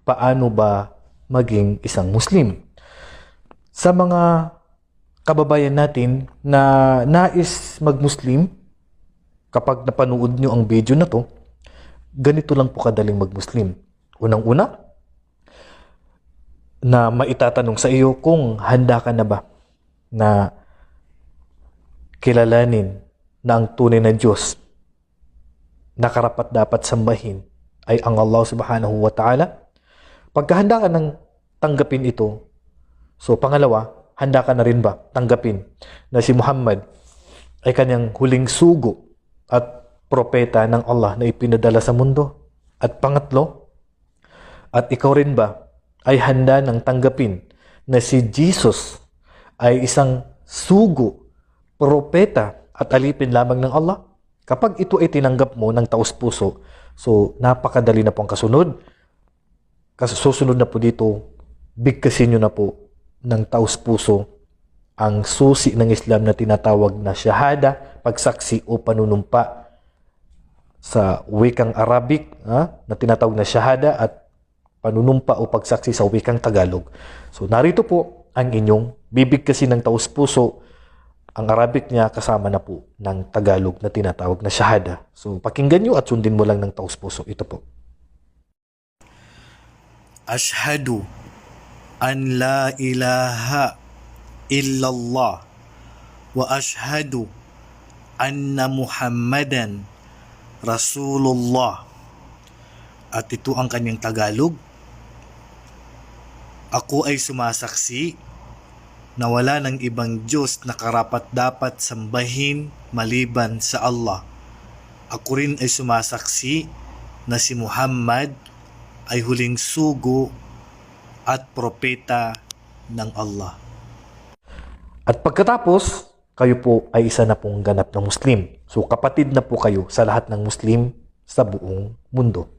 paano ba maging isang Muslim. Sa mga kababayan natin na nais mag-Muslim, kapag napanood nyo ang video na to, ganito lang po kadaling mag-Muslim. Unang-una, na maitatanong sa iyo kung handa ka na ba na kilalanin na ang tunay na Diyos na karapat dapat sambahin ay ang Allah subhanahu wa ta'ala. Pagkahanda ka ng tanggapin ito, so pangalawa, handa ka na rin ba tanggapin na si Muhammad ay kanyang huling sugo at propeta ng Allah na ipinadala sa mundo? At pangatlo, at ikaw rin ba ay handa ng tanggapin na si Jesus ay isang sugo, propeta at alipin lamang ng Allah? Kapag ito ay tinanggap mo ng taos-puso, so napakadali na po ang kasunod. Susunod na po dito, bigkasin nyo na po ng taos-puso ang susi ng Islam na tinatawag na shahada, pagsaksi o panunumpa sa wikang Arabic na tinatawag na shahada at panunumpa o pagsaksi sa wikang Tagalog. So narito po ang inyong bibigkasin ng taos-puso. Ang Arabic niya kasama na po ng Tagalog na tinatawag na shahada. So pakinggan nyo at sundin mo lang ng taos-puso. Ito po. Ashhadu an la ilaha illallah wa ashhadu anna Muhammadan Rasulullah. At ito ang kanyang Tagalog. Ako ay sumasaksi na wala ng ibang Diyos na karapat-dapat sambahin maliban sa Allah. Ako rin ay sumasaksi na si Muhammad ay huling sugo at propeta ng Allah. At pagkatapos, kayo po ay isa na pong ganap na Muslim. So kapatid na po kayo sa lahat ng Muslim sa buong mundo.